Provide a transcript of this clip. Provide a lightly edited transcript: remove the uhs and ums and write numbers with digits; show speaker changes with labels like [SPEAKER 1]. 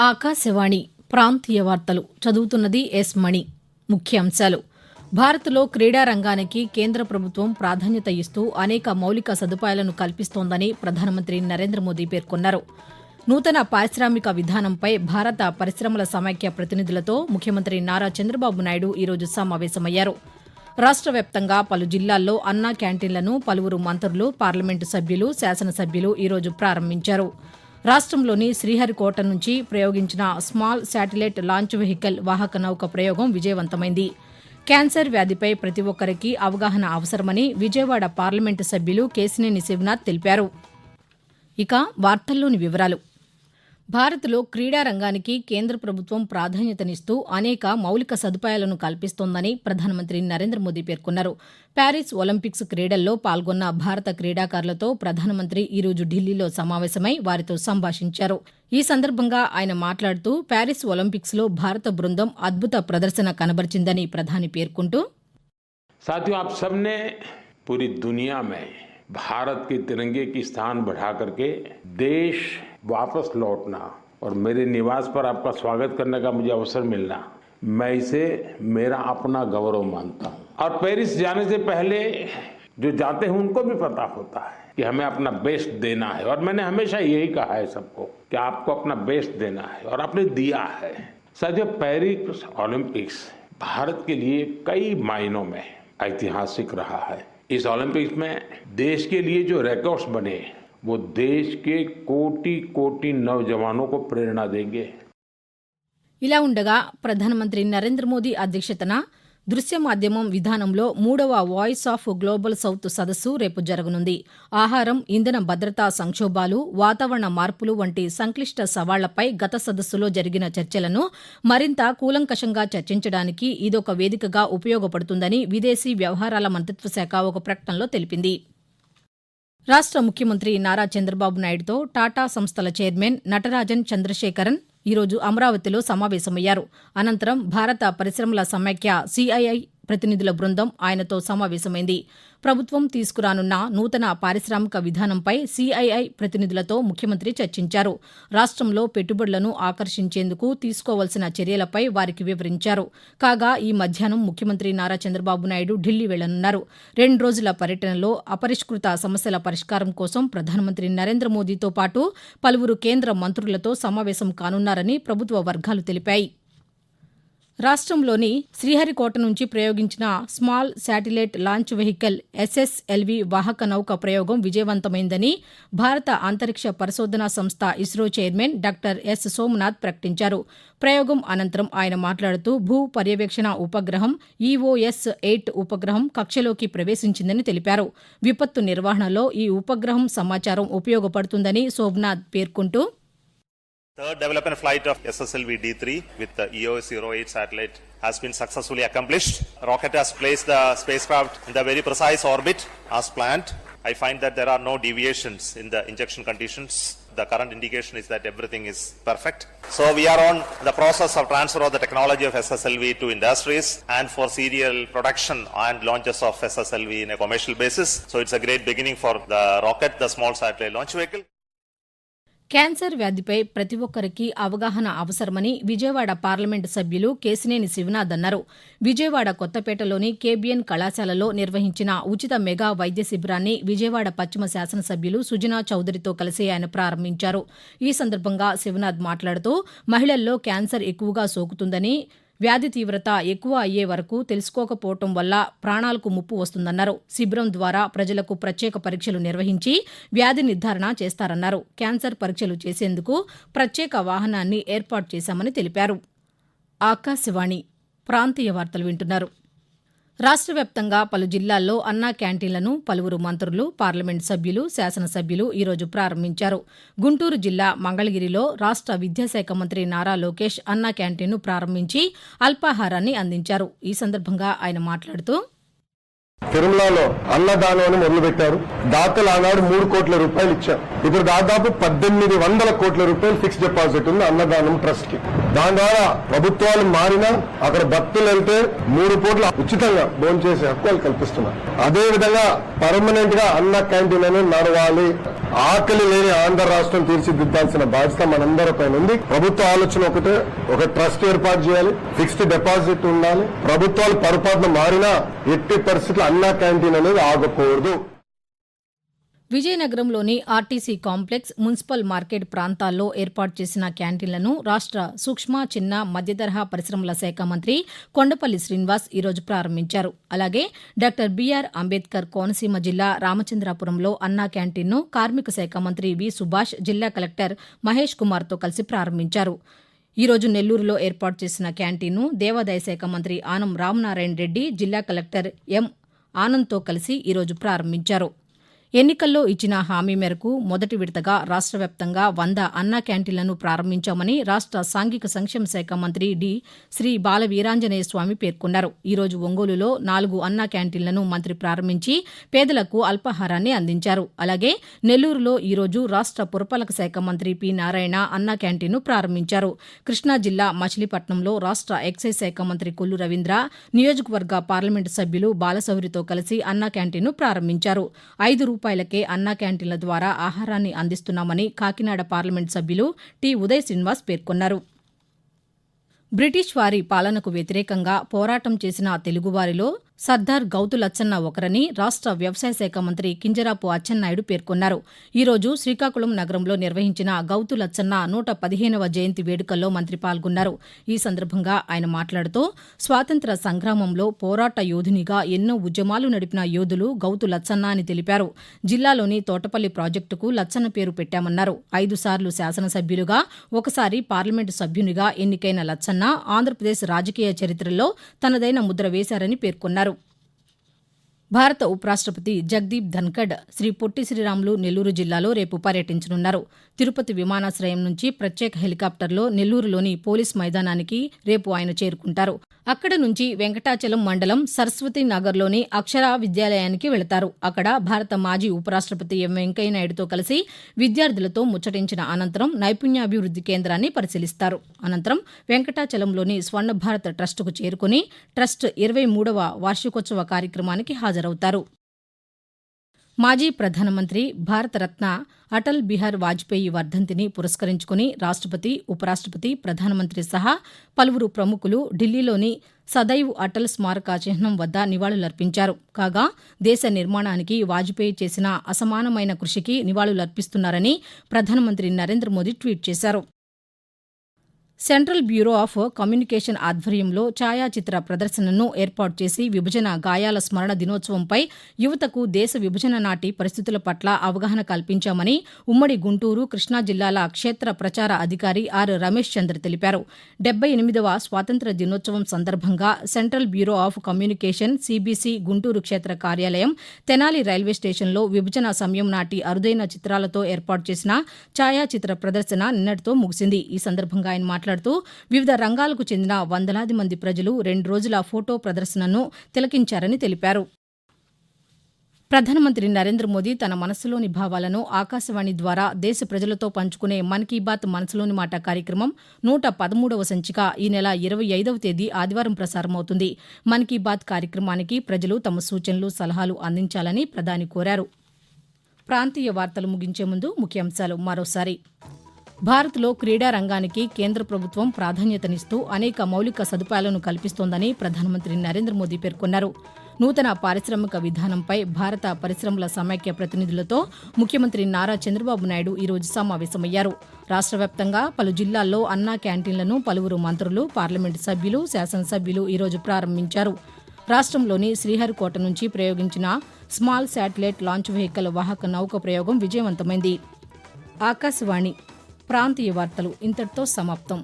[SPEAKER 1] ఆకాశవాణి ప్రాంతీయ వార్తలు చదువుతున్నది ఎస్ మణి. ముఖ్యాంశాలు: భారత్లో క్రీడా రంగానికి కేంద్ర ప్రభుత్వం ప్రాధాన్యత ఇస్తూ అనేక మౌలిక సదుపాయాలను కల్పిస్తోందని ప్రధానమంత్రి నరేంద్ర మోదీ పేర్కొన్నారు. నూతన పారిశ్రామిక విధానంపై భారత పరిశ్రమల సమాఖ్య ప్రతినిధులతో ముఖ్యమంత్రి నారా చంద్రబాబు నాయుడు ఈరోజు సమావేశమయ్యారు. రాష్ట్ర వ్యాప్తంగా పలు జిల్లాల్లో అన్నా క్యాంటీన్లను పలువురు మంత్రులు, పార్లమెంటు సభ్యులు, శాసనసభ్యులు ఈరోజు ప్రారంభించారు. రాష్ట్రంలోని శ్రీహరికోట నుంచి ప్రయోగించిన స్మాల్ శాటిలైట్ లాంచ్ వెహికల్ వాహక నౌక ప్రయోగం విజయవంతమైంది. క్యాన్సర్ వ్యాధిపై ప్రతి ఒక్కరికి అవగాహన అవసరమని విజయవాడ పార్లమెంటు సభ్యులు కేశినేని శివనాథ్ తెలిపారు. ఇక వార్తల్లోని వివరాలు: భారత్లో క్రీడా రంగానికి కేంద్ర ప్రభుత్వం ప్రాధాన్యతనిస్తూ అనేక మౌలిక సదుపాయాలను కల్పిస్తోందని ప్రధానమంత్రి నరేంద్ర మోదీ పేర్కొన్నారు. ప్యారిస్ ఒలింపిక్స్ క్రీడల్లో పాల్గొన్న భారత క్రీడాకారులతో ప్రధానమంత్రి ఈరోజు ఢిల్లీలో సమావేశమై వారితో సంభాషించారు. ఈ సందర్భంగా ఆయన మాట్లాడుతూ ప్యారిస్ ఒలింపిక్స్లో భారత బృందం అద్భుత ప్రదర్శన కనబరిచిందని ప్రధాని పేర్కొంటూ,
[SPEAKER 2] साथियों, आप सबने पूरी दुनिया में भारत के तिरंगे की स्थान बढ़ा करके देश वापस लौटना और मेरे निवास पर आपका स्वागत करने का मुझे अवसर मिलना, मैं इसे मेरा अपना गौरव मानता हूं। और पेरिस जाने से पहले जो जाते हैं उनको भी पता होता है कि हमें अपना बेस्ट देना है, और मैंने हमेशा यही कहा है सबको कि आपको अपना बेस्ट देना है, और आपने दिया है। साथियों, पेरिस ओलंपिक्स भारत के लिए कई मायनों में ऐतिहासिक रहा है। इस ओलंपिक्स में देश के लिए जो रिकॉर्ड्स बने वो देश के कोटि कोटि नौजवानों को प्रेरणा देंगे.
[SPEAKER 1] ఇలా ఉండగా ప్రధానమంత్రి నరేంద్ర మోదీ అధ్యక్షతన దృశ్య మాధ్యమం విధానంలో 3వ వాయిస్ ఆఫ్ గ్లోబల్ సౌత్ సదస్సు రేపు జరగనుంది. ఆహారం, ఇంధన భద్రతా సంక్షోభాలు, వాతావరణ మార్పులు వంటి సంక్లిష్ట సవాళ్లపై గత సదస్సులో జరిగిన చర్చలను మరింత కూలంకషంగా చర్చించడానికి ఇదొక వేదికగా ఉపయోగపడుతుందని విదేశీ వ్యవహారాల మంత్రిత్వ శాఖ ఒక ప్రకటనలో తెలిపింది. రాష్ట్ర ముఖ్యమంత్రి నారా చంద్రబాబు నాయుడుతో టాటా సంస్థల చైర్మన్ నటరాజన్ చంద్రశేఖరన్ ఈరోజు అమరావతిలో సమావేశమయ్యారు. అనంతరం భారత పరిశ్రమల సమాఖ్య సిఐఐ ప్రతినిధుల బృందం ఆయనతో సమావేశమైంది. ప్రభుత్వం తీసుకురానున్న నూతన పారిశ్రామిక విధానంపై సిఐఐ ప్రతినిధులతో ముఖ్యమంత్రి చర్చించారు. రాష్ట్రంలో పెట్టుబడులను ఆకర్షించేందుకు తీసుకోవాల్సిన చర్యలపై వారికి వివరించారు. కాగా ఈ మధ్యాహ్నం ముఖ్యమంత్రి నారా చంద్రబాబు నాయుడు ఢిల్లీ వెళ్లనున్నారు. 2 రోజుల పర్యటనలో అపరిష్కృత సమస్యల పరిష్కారం కోసం ప్రధానమంత్రి నరేంద్ర మోదీతో పాటు పలువురు కేంద్ర మంత్రులతో సమావేశం కానున్నారని ప్రభుత్వ వర్గాలు తెలిపాయి. రాష్ట్రంలోని శ్రీహరికోట నుంచి ప్రయోగించిన small satellite launch vehicle SSLV వాహక నౌక ప్రయోగం విజయవంతమైందని భారత అంతరిక్ష పరిశోధనా సంస్థ ISRO chairman doctor yes Somnath ప్రకటించారు. ప్రయోగం అనంతరం ఆయన మాట్లాడుతూ భూ పర్యవేక్షణ ఉపగ్రహం EOS-8 ఉపగ్రహం కక్షలోకి ప్రవేశించిందని తెలిపారు. విపత్తు నిర్వహణలో ఈ ఉపగ్రహం సమాచారం ఉపయోగపడుతుందని సోమనాథ్ పేర్కొంటూ,
[SPEAKER 3] Third development flight of SSLV-D3 with the EOS-08 satellite has been successfully accomplished. Rocket has placed the spacecraft in the very precise orbit as planned. I find that there are no deviations in the injection conditions. The current indication is that everything is perfect. So we are on the process of transfer of the technology of SSLV to industries and for serial production and launches of SSLV in a commercial basis. So it's a great beginning for the rocket, the small satellite launch vehicle.
[SPEAKER 1] Cancer వ్యాధిపై ప్రతి ఒక్కరికి అవగాహన అవసరమని Vijayawada parliament సభ్యులు కేశినేని శివనాథ్ అన్నారు. Vijayawada కొత్తపేటలోని KBN కళాశాలలో నిర్వహించిన ఉచిత మెగా వైద్య శిబిరాన్ని విజయవాడ పశ్చిమ శాసనసభ్యులు సుజనా చౌదరితో కలిసి ఆయన ప్రారంభించారు. ఈ సందర్భంగా శివనాథ్ మాట్లాడుతూ మహిళల్లో క్యాన్సర్ ఎక్కువగా సోకుతుందని, వ్యాధి తీవ్రత ఎక్కువ అయ్యే వరకు తెలుసుకోకపోవటం వల్ల ప్రాణాలకు ముప్పు వస్తుందన్నారు. శిబిరం ద్వారా ప్రజలకు ప్రత్యేక పరీక్షలు నిర్వహించి వ్యాధి నిర్ధారణ చేస్తారన్నారు. క్యాన్సర్ పరీక్షలు చేసేందుకు ప్రత్యేక వాహనాన్ని ఏర్పాటు చేశామని తెలిపారు. ఆకాశవాణి ప్రాంతీయ వార్తలు వింటున్నారు. రాష్ట్ర వ్యాప్తంగా పలు జిల్లాల్లో అన్నా క్యాంటీన్లను పలువురు మంత్రులు, పార్లమెంటు సభ్యులు, శాసనసభ్యులు ఈరోజు ప్రారంభించారు. గుంటూరు జిల్లా మంగళగిరిలో రాష్ట్ర విద్యాశాఖ మంత్రి నారా లోకేష్ అన్నా క్యాంటీన్ను ప్రారంభించి అల్పాహారాన్ని అందించారు. ఈ సందర్భంగా ఆయన మాట్లాడుతూ,
[SPEAKER 4] తిరుమలలో అన్నదానం అని మొదలు పెట్టారు. దాతలు ఆనాడు 3 కోట్ల రూపాయలు ఇచ్చారు. ఇప్పుడు దాదాపు 1800 కోట్ల రూపాయలు ఫిక్స్డ్ డిపాజిట్ ఉంది అన్నదానం ట్రస్ట్ కి. దాని ద్వారా ప్రభుత్వాలు మారినా అక్కడ భక్తులు వెళ్తే 3 పూట్ల ఉచితంగా భోజనం చేసే హక్కులు కల్పిస్తున్నారు. అదే విధంగా పర్మనెంట్ గా అన్న క్యాంటీన్ అనేది నడవాలి. ఆకలి లేని ఆంధ్ర రాష్ట్రం తీర్చిదిద్దాల్సిన బాధ్యత మనందరి పైన ఉంది. ప్రభుత్వ ఆలోచన ఒకటే, ఒక ట్రస్ట్ ఏర్పాటు చేయాలి, ఫిక్స్డ్ డిపాజిట్ ఉండాలి. ప్రభుత్వాలు పొరపాటున మారినా ఎట్టి పరిస్థితుల్లో అన్నా క్యాంటీన్ అనేది ఆగకూడదు.
[SPEAKER 1] విజయనగరంలోని ఆర్టీసీ కాంప్లెక్స్, మున్సిపల్ మార్కెట్ ప్రాంతాల్లో ఏర్పాటు చేసిన క్యాంటీన్లను రాష్ట్ర సూక్ష్మ, చిన్న, మధ్యతరహా పరిశ్రమల శాఖ మంత్రి కొండపల్లి శ్రీనివాస్ ఈరోజు ప్రారంభించారు. అలాగే డాక్టర్ బీఆర్ అంబేద్కర్ కోనసీమ జిల్లా రామచంద్రాపురంలో అన్నా క్యాంటీన్ను కార్మిక శాఖ మంత్రి వి సుభాష్, జిల్లా కలెక్టర్ మహేష్ కుమార్తో కలిసి ప్రారంభించారు. ఈరోజు నెల్లూరులో ఏర్పాటు చేసిన క్యాంటీన్ను దేవాదాయ శాఖ మంత్రి ఆనం రామనారాయణ రెడ్డి, జిల్లా కలెక్టర్ ఎం ఆనంద్తో కలిసి ఈరోజు ప్రారంభించారు. ఎన్నికల్లో ఇచ్చిన హామీ మేరకు మొదటి విడతగా రాష్ట్ర వ్యాప్తంగా 100 అన్నా క్యాంటీన్లను ప్రారంభించామని రాష్ట్ర సాంఘిక సంక్షేమ శాఖ మంత్రి శ్రీ బాల వీరాంజనేయ స్వామి పేర్కొన్నారు. ఈరోజు ఒంగోలులో 4 అన్నా క్యాంటీన్లను మంత్రి ప్రారంభించి పేదలకు అల్పాహారాన్ని అందించారు. అలాగే నెల్లూరులో ఈరోజు రాష్ట్ర పురపాలక శాఖ మంత్రి పి నారాయణ అన్నా క్యాంటీన్ను ప్రారంభించారు. కృష్ణా జిల్లా మచిలీపట్నంలో రాష్ట్ర ఎక్సైజ్ శాఖ మంత్రి కొల్లు రవీంద్ర, నియోజకవర్గ పార్లమెంటు సభ్యులు బాలశౌరితో కలిసి అన్నా క్యాంటీన్ను ప్రారంభించారు. 5 రూపాయలకే అన్నా క్యాంటీన్ల ద్వారా ఆహారాన్ని అందిస్తున్నామని కాకినాడ పార్లమెంట్ సభ్యులు టి ఉదయ్ శ్రీనివాస్ పేర్కొన్నారు. బ్రిటిష్ వారి పాలనకు వ్యతిరేకంగా పోరాటం చేసిన తెలుగువారిలో సర్దార్ గౌతు లచ్చన్న ఒకరని రాష్ట్ర వ్యవసాయ శాఖ మంత్రి కింజరాపు అచ్చెన్నాయుడు పేర్కొన్నారు. ఈరోజు శ్రీకాకుళం నగరంలో నిర్వహించిన గౌతు లచ్చన్న 115వ జయంతి వేడుకల్లో మంత్రి పాల్గొన్నారు. ఈ సందర్భంగా ఆయన మాట్లాడుతూ స్వాతంత్ర్య సంగ్రామంలో పోరాట యోధునిగా ఎన్నో ఉద్యమాలు నడిపిన యోధులు గౌతు లచ్చన్న అని తెలిపారు. జిల్లాలోని తోటపల్లి ప్రాజెక్టుకు లచ్చన్న పేరు పెట్టామన్నారు. 5 సార్లు శాసనసభ్యులుగా, ఒకసారి పార్లమెంటు సభ్యునిగా ఎన్నికైన లచ్చన్న ఆంధ్రప్రదేశ్ రాజకీయ చరిత్రలో తనదైన ముద్ర వేశారని పేర్కొన్నారు. భారత ఉపరాష్ట్రపతి జగదీప్ ధన్కడ్ శ్రీ పొట్టి శ్రీరాములు నెల్లూరు జిల్లాలో రేపు పర్యటించనున్నారు. తిరుపతి విమానాశ్రయం నుంచి ప్రత్యేక హెలికాప్టర్లో నెల్లూరులోని పోలీస్ మైదానానికి రేపు ఆయన చేరుకుంటారు. అక్కడ నుంచి వెంకటాచలం మండలం సరస్వతి నగర్లోని అక్షర విద్యాలయానికి వెళతారు. అక్కడ భారత మాజీ ఉపరాష్ట్రపతి ఎం వెంకయ్యనాయుడుతో కలిసి విద్యార్థులతో ముచ్చటించిన అనంతరం నైపుణ్యాభివృద్ది కేంద్రాన్ని పరిశీలిస్తారు. అనంతరం వెంకటాచలంలోని స్వర్ణ భారత్ ట్రస్టుకు చేరుకుని ట్రస్ట్ 23వ వార్షికోత్సవ కార్యక్రమానికి హాజరవుతారు. మాజీ ప్రధానమంత్రి భారతరత్న అటల్ బిహారీ వాజ్పేయి వర్ధంతిని పురస్కరించుకుని రాష్ట్రపతి, ఉపరాష్ట్రపతి, ప్రధానమంత్రి సహా పలువురు ప్రముఖులు ఢిల్లీలోని సదైవ్ అటల్ స్మారక చిహ్నం వద్ద నివాళులర్పించారు. కాగా దేశ నిర్మాణానికి వాజ్పేయి చేసిన అసమానమైన కృషికి నివాళులర్పిస్తున్నారని ప్రధానమంత్రి నరేంద్ర మోదీ ట్వీట్ చేశారు. సెంట్రల్ బ్యూరో ఆఫ్ కమ్యూనికేషన్ ఆధ్వర్యంలో ఛాయాచిత్ర ప్రదర్శనను ఏర్పాటు చేసి విభజన గాయాల స్మరణ దినోత్సవంపై యువతకు దేశ విభజన నాటి పరిస్థితుల పట్ల అవగాహన కల్పించామని ఉమ్మడి గుంటూరు, కృష్ణా జిల్లాల క్షేత్ర ప్రచార అధికారి ఆర్ రమేష్ చంద్ర తెలిపారు. 78వ స్వాతంత్ర్య దినోత్సవం సందర్భంగా central bureau of communication CBC Guntur క్షేత్ర కార్యాలయం తెనాలి రైల్వే స్టేషన్లో విభజన సమయం నాటి అరుదైన చిత్రాలతో ఏర్పాటు చేసిన ఛాయాచిత్ర ప్రదర్శన నిన్నటితో ముగిసింది. ఈ సందర్భంగా ఆయన మాట్లాడుతూ వివిధ రంగాలకు చెందిన వందలాది మంది ప్రజలు 2 రోజుల ఫోటో ప్రదర్శనను తిలకించారని తెలిపారు. ప్రధానమంత్రి నరేంద్ర మోదీ తన మనసులోని భావాలను ఆకాశవాణి ద్వారా దేశ ప్రజలతో పంచుకునే మన్ కీ బాత్ మనసులోని మాట కార్యక్రమం 113వ సంచిక ఈ నెల 25వ తేదీ ఆదివారం ప్రసారమవుతుంది. మన్ కీ బాత్ కార్యక్రమానికి ప్రజలు తమ సూచనలు, సలహాలు అందించాలని ప్రధాని కోరారు. ప్రాంతీయ వార్తలు ముగించే ముందు ముఖ్యాంశాలు మరోసారి. భారత్లో క్రీడా రంగానికి కేంద్ర ప్రభుత్వం ప్రాధాన్యతనిస్తూ అనేక మౌలిక సదుపాయాలను కల్పిస్తోందని ప్రధానమంత్రి నరేంద్ర మోదీ పేర్కొన్నారు. నూతన పారిశ్రామిక విధానంపై భారత పరిశ్రమల సమైక్య ప్రతినిధులతో ముఖ్యమంత్రి నారా చంద్రబాబు నాయుడు ఈరోజు సమావేశమయ్యారు. రాష్ట్ర వ్యాప్తంగా పలు జిల్లాల్లో అన్నా క్యాంటీన్లను పలువురు మంత్రులు, పార్లమెంటు సభ్యులు, శాసనసభ్యులు ఈరోజు ప్రారంభించారు. రాష్ట్రంలోని శ్రీహరికోట నుంచి ప్రయోగించిన స్మాల్ శాటిలైట్ లాంచ్ వెహికల్ వాహక నౌక ప్రయోగం విజయవంతమైంది. ఆకాశవాణి ప్రాంతీయ వార్తలు ఇంతటితో సమాప్తం.